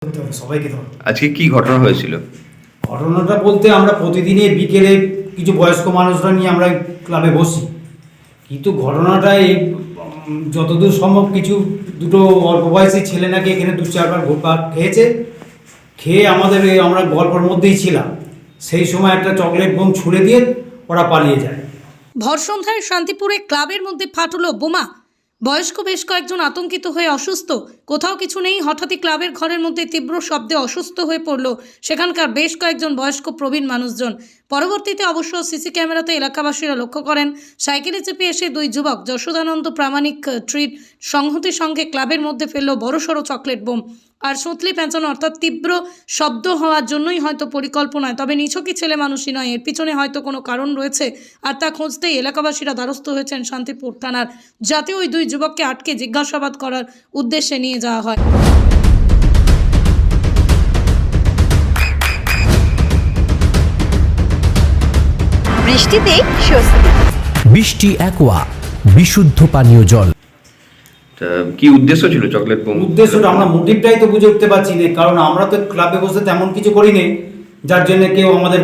সবাইকে ধর। আজকে কি ঘটনা হয়েছিল? ঘটনাটা বলতে আমরা প্রতিদিনই বিকেলে কিছু বয়স্ক মানুষরা নিয়ে আমরা ক্লাবে বসি, কিন্তু ঘটনাটা এই যতদূর সম্ভব কিছু দুটো অল্প বয়সী ছেলে নাকি এখানে দু চারবার ঘুরপাক খেয়েছে, খেয়ে আমাদের আমরা গল্পের মধ্যেই ছিলাম, সেই সময় একটা চকলেট বোম ছুঁড়ে দিয়ে ওরা পালিয়ে যায়। ভর সন্ধ্যায় শান্তিপুরে ক্লাবের মধ্যে ফাটল বোমা। বয়স্ক বেশ কয়েকজন আতঙ্কিত হয়ে অসুস্থ। কোথাও কিছু নেই, হঠাৎই ক্লাবের ঘরের মধ্যে তীব্র শব্দে অসুস্থ হয়ে পড়ল সেখানকার বেশ কয়েকজন বয়স্ক প্রবীণ মানুষজন। পরবর্তীতে অবশ্য সিসি ক্যামেরাতে এলাকাবাসীরা লক্ষ্য করেন সাইকেলে চেপে এসে দুই যুবক যশোদানন্দ প্রামাণিক ট্রিট সংহতির সঙ্গে ক্লাবের মধ্যে ফেলল বড়সড় চকলেট বোম। আর সুতলি পেঁচানো অর্থাৎ তীব্র শব্দ হওয়ার জন্যই হয়তো পরিকল্পনায়, তবে নিছকই ছেলে মানুষই নয়, এর পিছনে হয়তো কোনো কারণ রয়েছে। আর তা খুঁজতেই এলাকাবাসীরা দ্বারস্থ হয়েছেন শান্তিপুর থানার, যাতে ওই দুই যুবককে আটকে জিজ্ঞাসাবাদ করার উদ্দেশ্যে নিয়ে যাওয়া হয়। বৃষ্টিতে স্বস্তি। বৃষ্টি অ্যাকোয়া বিশুদ্ধ পানীয় জল। কি উদ্দেশ্য ছিল চকলেট বোম? উদ্দেশ্যটা আমরা মোটিভটাই তো বুঝে উঠতে পারছি না, কারণ আমরা তো ক্লাবে বসে তেমন কিছু করি নি যার জন্য কেউ আমাদের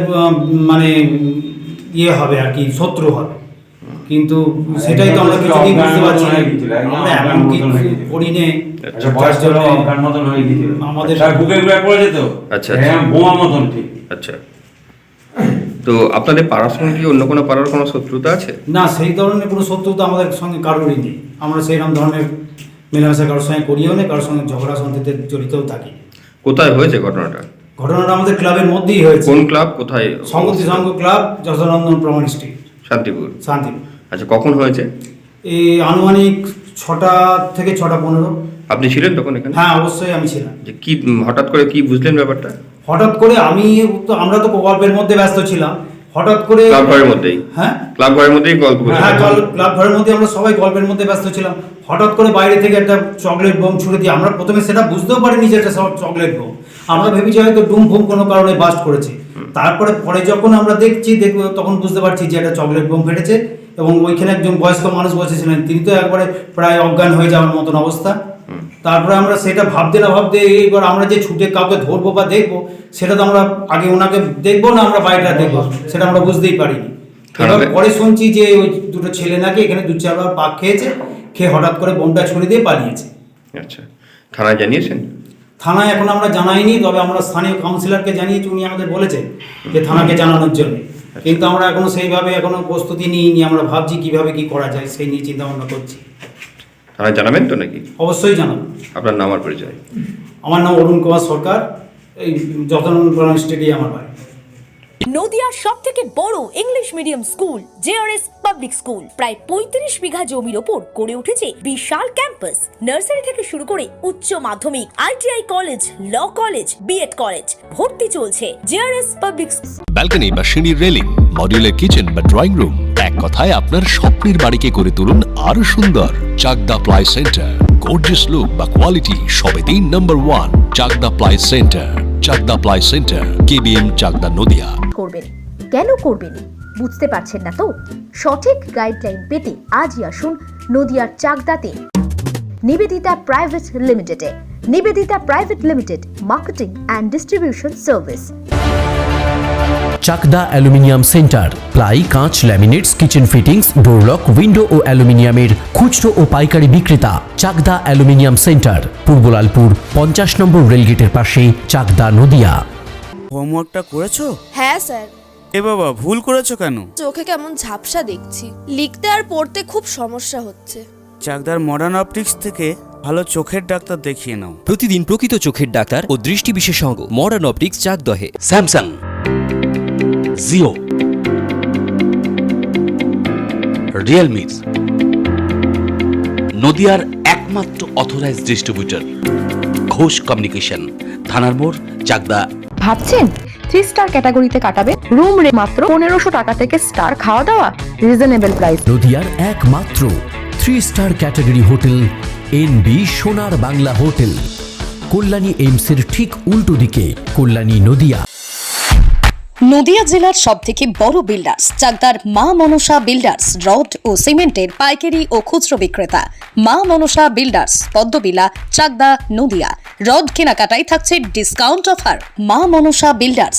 মানে ইয়ে হবে আর কি, শত্রু হবে, কিন্তু সেটাই তো আমরা কিছুতেই বুঝতে পারছি না। আমরা এমন কিছু করি নে যার জন্য আমাদের বুকে ঘুরে পড়ে যেত। আচ্ছা বোমা মতন ঠিক। আচ্ছা, তো আপনাদের পাড়ার সঙ্গে কি অন্য কোনো পাড়ার কোনো শত্রুতা আছে? না, সেই ধরনের কোনো শত্রুতা আমাদের সঙ্গে কারোরই নেই। আমরা সেইরকম ধরনের মেলামেশা কারোর সঙ্গে করিও নেই, কারোর সঙ্গে ঝগড়া শান্তিতে জড়িতও থাকি। কোথায় হয়েছে ঘটনাটা? ঘটনাটা আমাদের ক্লাবের মধ্যেই হয়েছে। কোন ক্লাব, কোথায়? সংহতি সংঘ ক্লাব, যশোদানন্দ প্রামাণিক স্ট্রিট, শান্তিপুর। শান্তিপুর। আচ্ছা, কখন হয়েছে? এই আনুমানিক 6টা থেকে 6:15। আপনি ছিলেন তখন এখানে? হ্যাঁ, অবশ্যই আমি ছিলাম। যে কি হঠাৎ করে কি বুঝলেন ব্যাপারটা? হঠাৎ করে আমরা তো গল্পের মধ্যে ব্যস্ত ছিলাম, হঠাৎ করে ক্লাব ঘরের মধ্যেই? হ্যাঁ, ক্লাব ঘরের মধ্যেই গল্প করছিলেন? হ্যাঁ, ক্লাব ঘরের মধ্যে আমরা সবাই গল্পের মধ্যে ব্যস্ত ছিলাম। হঠাৎ করে বাইরে থেকে একটা চকলেট বোম ছুড়ে দিয়ে, আমরা প্রথমে সেটা বুঝতেও পারিনি যে এটা চকলেট বোম। আমরা ভেবেছি হয়তো ডুম ফুম কোনো কারণে বাস্ট করেছে। তারপরে পরে যখন আমরা দেখবো তখন বুঝতে পারছি যে একটা চকলেট বোম ফেটেছে, এবং ওইখানে একজন বয়স্ক মানুষ বসেছিলেন, তিনি তো একবারে প্রায় অজ্ঞান হয়ে যাওয়ার মতন অবস্থা। তারপরে আমরা সেটা ভাবতে না ভাবতে এইবার আমরা যে ছুটে কাউকে ধরবো বা দেখবো, সেটা তো আমরা আগে ওনাকে দেখবো না আমরা বাইরেটা দেখবো, সেটা আমরা বুঝতেই পারিনি। এবার পরে শুনছি যে ওই দুটো ছেলে নাকি এখানে 2-4 বার পাক খেয়েছে, খেয়ে হঠাৎ করে বোমটা ছুড়ে দিয়ে পালিয়েছে। আচ্ছা, থানায় জানিয়েছেন? থানায় এখন আমরা জানাইনি, তবে আমরা স্থানীয় কাউন্সিলরকে জানিয়েছি, উনি আমাদের বলেছেন যে থানাকে জানানোর জন্য, কিন্তু আমরা এখনো সেইভাবে এখনো প্রস্তুতি নিইনি। আমরা ভাবছি কিভাবে কি করা যায়, সেই নিয়ে চিন্তা ভাবনা করছি। থানায় জানাবেন তো নাকি? অবশ্যই জানাবো। আপনার নাম আর পরিচয়? আমার নাম অরুণ কুমার সরকার, এই যশোদানন্দ স্টেডিয়াম আমার বাড়ি। নদিয়ার সব থেকে বড় English medium school JRS public school, প্রায় 35 বিঘা জমির ওপর গড়ে উঠেছে বিশাল ক্যাম্পাস। নার্সারি থেকে শুরু করে উচ্চ মাধ্যমিক, ITI college, law college, BEd college, ভর্তি চলছে জেআরএস পাবলিক। ব্যালকনি বা সিঁড়ির রেলিং, মডিউলার কিচেন বা ড্রয়িং রুম, এক কথায় আপনার স্বপ্নের বাড়িকে করে তুলুন আরো সুন্দর। Chakdah ply centre, gorgeous look বা কোয়ালিটি সবে 3 number 1 Chakdah ply centre. Chakdah ply centre, KBM, Chakdah, Nadia. করবেন কেন করবেন বুঝতে পারছেন না তো? সঠিক গাইডলাইন পেতে আজই আসুন নদিয়ার চাকদাতে নিবেদিতা প্রাইভেট লিমিটেডে। Nivedita private limited, marketing and distribution service. Chakdah aluminium centre, ply, কাঁচ, laminates, kitchen fittings, door lock, window ও অ্যালুমিনিয়ামের খুচরো ও পাইকারি বিক্রেতা। Chakdah aluminium centre, Purbalalpur 50 number রেলগেটের পাশে, চাকদা, নদিয়া। হোমওয়ার্কটা করেছো? হ্যাঁ স্যার। এ বাবা, ভুল করেছো কেন? চোখে কেমন ঝাপসা দেখছি, লিখতে আর পড়তে খুব সমস্যা হচ্ছে। চাকদার মডার্ন অপটিক্স থেকে ভালো চোখের ডাক্তার দেখিয়ে নাও। প্রতিদিন প্রকৃত চোখের ডাক্তার ও দৃষ্টি বিশেষজ্ঞ মডার্ন অপটিক্স, চাকদহে। স্যামসাং, জিও, রিয়েলমি, নদিয়ার একমাত্র অথরাইজড ডিস্ট্রিবিউটর ঘোষ কমিউনিকেশন, থানার মোড়, চাকদা। ভাবছেন 3 স্টার ক্যাটাগরিতে কাটাবেন? রুম রে মাত্র 1500 টাকা থেকে স্টার, খাওয়া দাওয়া রিজনেবল প্রাইস। নদিয়ার একমাত্র 3 স্টার ক্যাটাগরি হোটেল এনবি সোনার বাংলা হোটেল, কল্যাণী এইমসের ঠিক উল্টো দিকে, কল্যাণী, নদিয়া। নদিয়া জেলার সবথেকে বড় বিল্ডার্স চাকদার মা মনসা বিল্ডার্স রড ও সিমেন্টের পাইকারি ও খুচরো বিক্রেতা। মা মনসা বিল্ডার্স, পদ্মবিলা, চাকদা, নদিয়া। রড কেনাকাটায় থাকছে ডিসকাউন্ট অফার। মা মনসা বিল্ডার্স,